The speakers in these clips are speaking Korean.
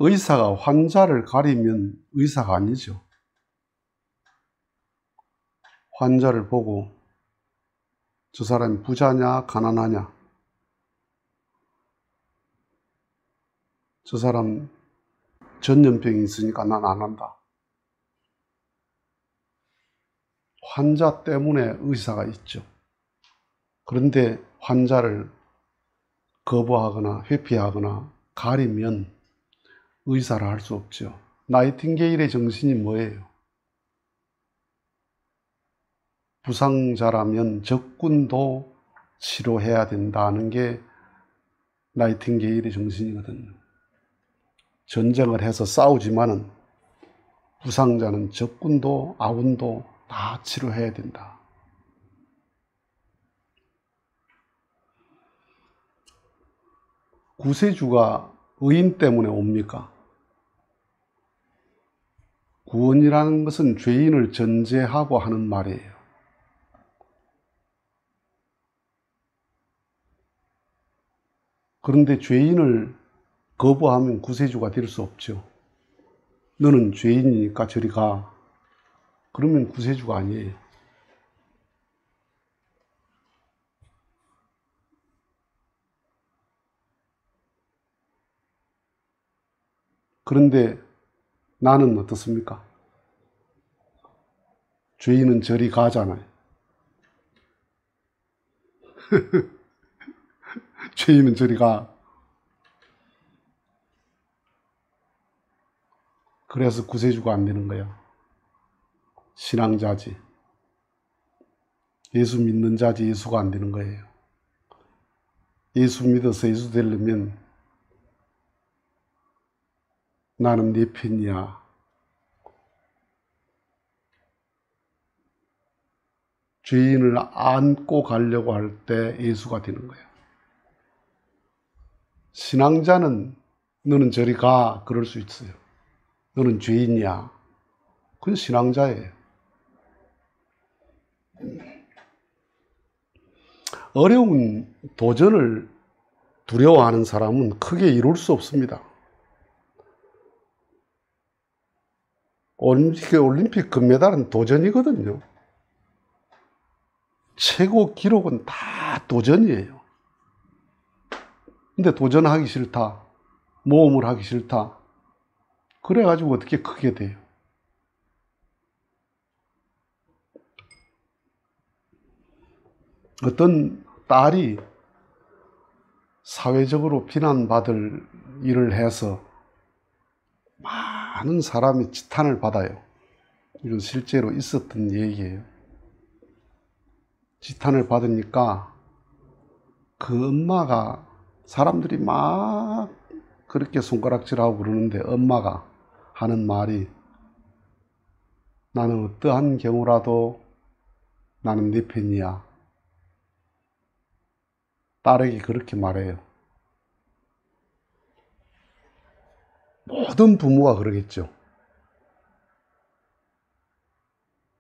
의사가 환자를 가리면 의사가 아니죠. 환자를 보고 저 사람이 부자냐 가난하냐, 저 사람 전염병이 있으니까 난 안 한다. 환자 때문에 의사가 있죠. 그런데 환자를 거부하거나 회피하거나 가리면 의사를 할 수 없죠. 나이팅게일의 정신이 뭐예요? 부상자라면 적군도 치료해야 된다는 게 나이팅게일의 정신이거든요. 전쟁을 해서 싸우지만은 부상자는 적군도 아군도 다 치료해야 된다. 구세주가 의인 때문에 옵니까? 구원이라는 것은 죄인을 전제하고 하는 말이에요. 그런데 죄인을 거부하면 구세주가 될 수 없죠. 너는 죄인이니까 저리 가. 그러면 구세주가 아니에요. 그런데 나는 어떻습니까? 죄인은 저리 가잖아요. 죄인은 저리 가. 그래서 구세주가 안 되는 거야. 신앙자지. 예수 믿는 자지 예수가 안 되는 거예요. 예수 믿어서 예수 되려면 나는 네 편이야. 죄인을 안고 가려고 할 때 예수가 되는 거야. 신앙자는 너는 저리 가 그럴 수 있어요. 너는 죄인이야. 그건 신앙자예요. 어려운 도전을 두려워하는 사람은 크게 이룰 수 없습니다. 올림픽 금메달은 도전이거든요. 최고 기록은 다 도전이에요. 근데 도전하기 싫다. 모험을 하기 싫다. 그래가지고 어떻게 크게 돼요? 어떤 딸이 사회적으로 비난받을 일을 해서 많은 사람이 지탄을 받아요. 이건 실제로 있었던 얘기예요. 지탄을 받으니까 그 엄마가 사람들이 막 그렇게 손가락질하고 그러는데 엄마가 하는 말이 나는 어떠한 경우라도 나는 네 편이야. 딸에게 그렇게 말해요. 모든 부모가 그러겠죠.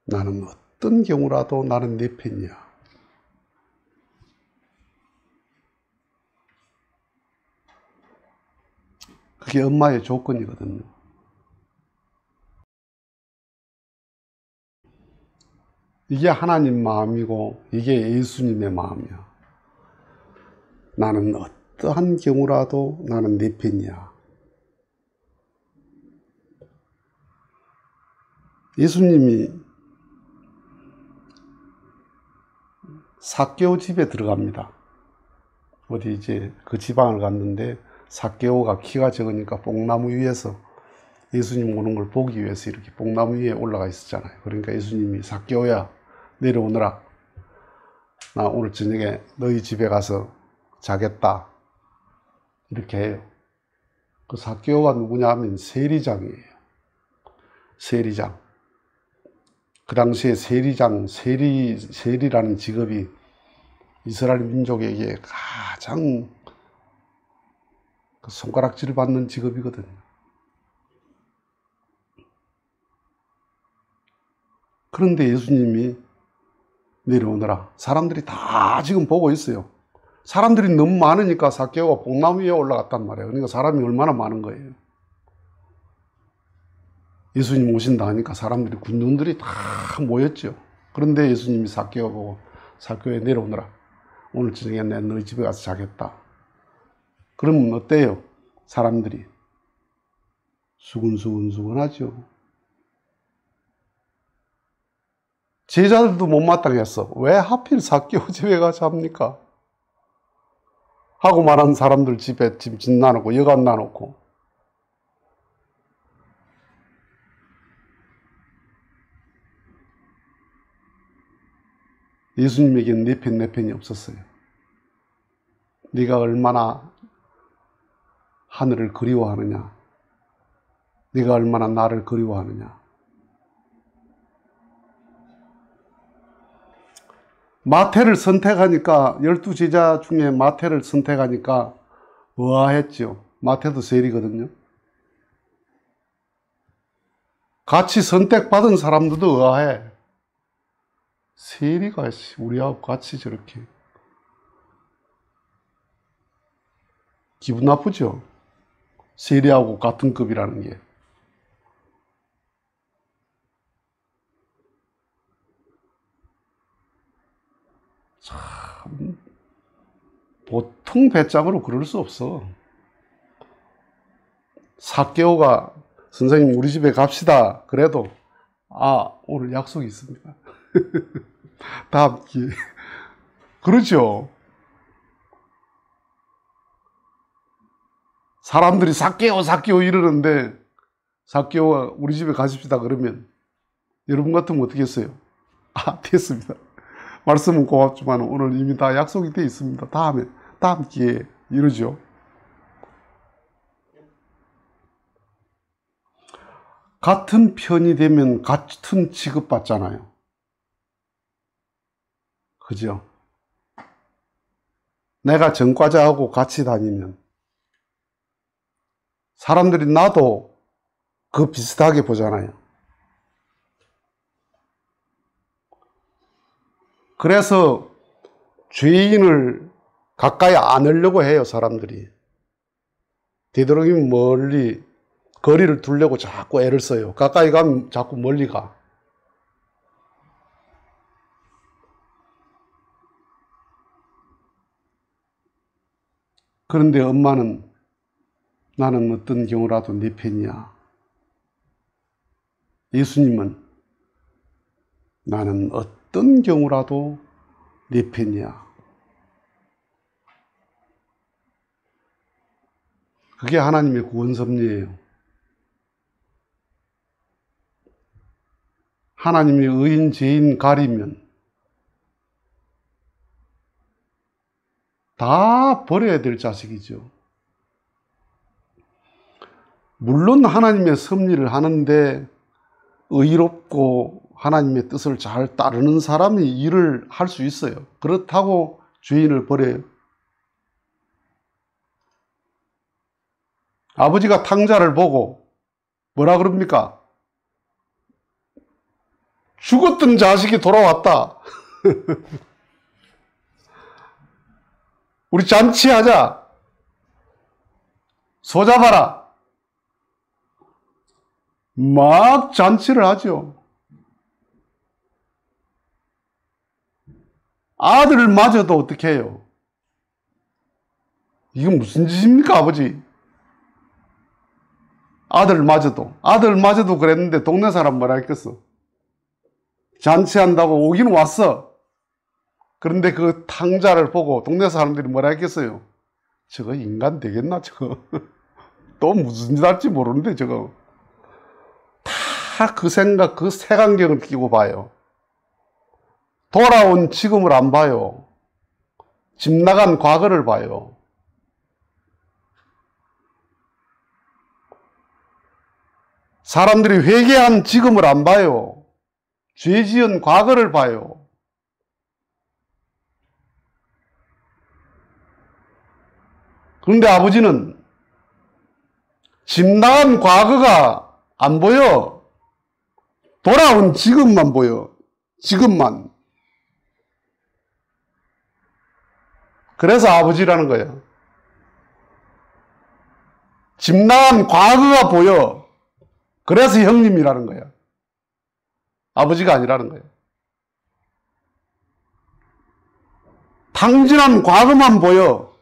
나는 어떤 경우라도 나는 네 편이야. 그게 엄마의 조건이거든요. 이게 하나님 마음이고 이게 예수님의 마음이야. 나는 어떠한 경우라도 나는 네 편이야. 예수님이 삭개오 집에 들어갑니다. 어디 이제 그 지방을 갔는데 삭개오가 키가 적으니까 뽕나무 위에서 예수님 오는 걸 보기 위해서 이렇게 뽕나무 위에 올라가 있었잖아요. 그러니까 예수님이 삭개오야 내려오너라. 나 오늘 저녁에 너희 집에 가서 자겠다. 이렇게 해요. 그 삭개오가 누구냐 하면 세리장이에요. 세리장. 그 당시에 세리라는 직업이 이스라엘 민족에게 가장 손가락질을 받는 직업이거든요. 그런데 예수님이 내려오너라. 사람들이 다 지금 보고 있어요. 사람들이 너무 많으니까 삭개오가 뽕나무 위에 올라갔단 말이에요. 그러니까 사람이 얼마나 많은 거예요. 예수님 오신다 하니까 사람들이, 군중들이 다 모였죠. 그런데 예수님이 삭개오 보고, 삭개오에 내려오너라. 오늘 저녁에 내가 너희 집에 가서 자겠다. 그러면 어때요? 사람들이 수근수근수근하죠. 제자들도 못마땅했어. 왜 하필 삭개오 집에 가서 합니까? 하고 말한 사람들 집에 집 나놓고 여관 나놓고. 예수님에게는 네 편, 내 편이 없었어요. 네가 얼마나 하늘을 그리워하느냐, 네가 얼마나 나를 그리워하느냐. 마태를 선택하니까, 12제자 중에 마태를 선택하니까 의아했죠. 마태도 세리거든요. 같이 선택받은 사람들도 의아해. 세리가 우리하고 같이 저렇게. 기분 나쁘죠? 세리하고 같은 급이라는 게. 참, 보통 배짱으로 그럴 수 없어. 삭개오가 선생님 우리 집에 갑시다. 그래도 오늘 약속이 있습니다. 다음 기회에. 그렇죠. 사람들이 삭개오 이러는데 삭개오가 우리 집에 가십시다 그러면 여러분 같으면 어떻게 했어요? 됐습니다. 말씀은 고맙지만 오늘 이미 다 약속이 돼 있습니다. 다음 기회에 이러죠. 같은 편이 되면 같은 취급받잖아요. 그죠? 내가 전과자하고 같이 다니면 사람들이 나도 그 비슷하게 보잖아요. 그래서 죄인을 가까이 안으려고 해요, 사람들이. 되도록이면 멀리 거리를 두려고 자꾸 애를 써요. 가까이 가면 자꾸 멀리 가. 그런데 엄마는 나는 어떤 경우라도 네 편이야. 예수님은 나는 어떤 경우라도 네 편이야. 그게 하나님의 구원 섭리예요. 하나님이 의인 죄인 가리면 다 버려야 될 자식이죠. 물론 하나님의 섭리를 하는데 의롭고 하나님의 뜻을 잘 따르는 사람이 일을 할 수 있어요. 그렇다고 죄인을 버려요. 아버지가 탕자를 보고 뭐라 그럽니까? 죽었던 자식이 돌아왔다. 우리 잔치하자. 소 잡아라. 막 잔치를 하죠. 아들마저도 어떻게 해요? 이건 무슨 짓입니까, 아버지? 아들마저도 그랬는데 동네 사람 뭐라 했겠어? 잔치한다고 오긴 왔어. 그런데 그 탕자를 보고 동네 사람들이 뭐라 했겠어요? 저거 인간 되겠나, 저거? 또 무슨 짓 할지 모르는데, 저거. 다 그 생각, 그 색안경을 끼고 봐요. 돌아온 지금을 안 봐요. 집 나간 과거를 봐요. 사람들이 회개한 지금을 안 봐요. 죄 지은 과거를 봐요. 그런데 아버지는 집 나간 과거가 안 보여. 돌아온 지금만 보여. 지금만. 그래서 아버지라는 거야. 집 나간 과거가 보여. 그래서 형님이라는 거야. 아버지가 아니라는 거야. 탕진한 과거만 보여.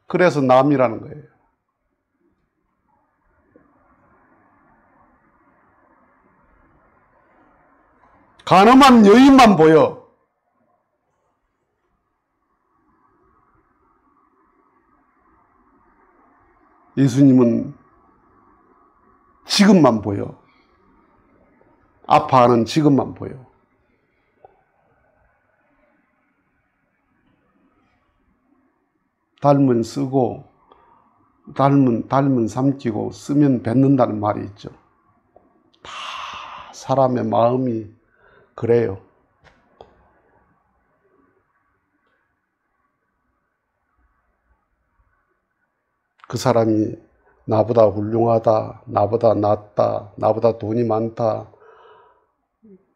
그래서 남이라는 거예요. 간음한 여인만 보여. 예수님은 지금만 보여. 아파하는 지금만 보여. 닮은 쓰고 닮은 삼키고 쓰면 뱉는다는 말이 있죠. 다 사람의 마음이 그래요. 그 사람이 나보다 훌륭하다, 나보다 낫다, 나보다 돈이 많다.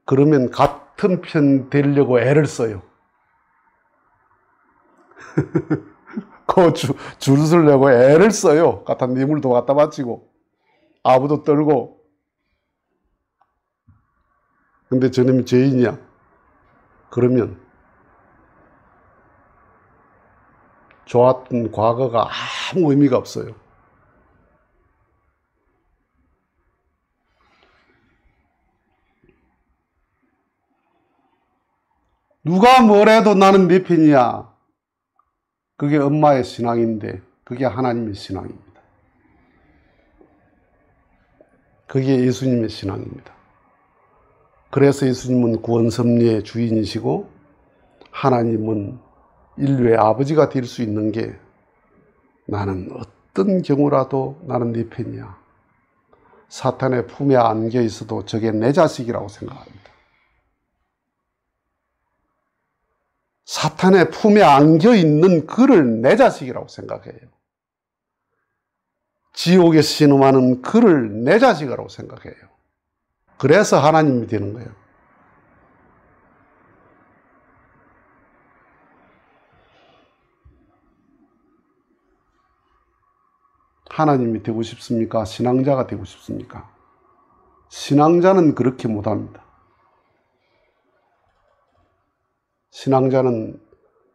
그러면 같은 편 되려고 애를 써요. 그 줄 서려고 애를 써요. 갖다 뇌물도 갖다 바치고 아부도 떨고. 근데 저놈이 죄인이야. 그러면 좋았던 과거가 아무 의미가 없어요. 누가 뭐래도 나는 네 편이야. 그게 엄마의 신앙인데 그게 하나님의 신앙입니다. 그게 예수님의 신앙입니다. 그래서 예수님은 구원 섭리의 주인이시고 하나님은 인류의 아버지가 될 수 있는 게 나는 어떤 경우라도 나는 네 편이야. 사탄의 품에 안겨 있어도 저게 내 자식이라고 생각합니다. 사탄의 품에 안겨 있는 그를 내 자식이라고 생각해요. 지옥에 신음하는 그를 내 자식이라고 생각해요. 그래서 하나님이 되는 거예요. 하나님이 되고 싶습니까? 신앙자가 되고 싶습니까? 신앙자는 그렇게 못합니다. 신앙자는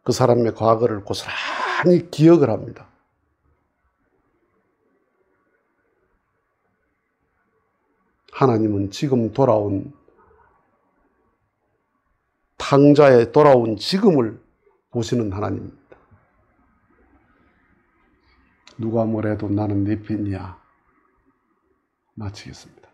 그 사람의 과거를 고스란히 기억을 합니다. 하나님은 지금 돌아온 탕자의 돌아온 지금을 보시는 하나님입니다. 누가 뭐래도 나는 네 편이야. 마치겠습니다.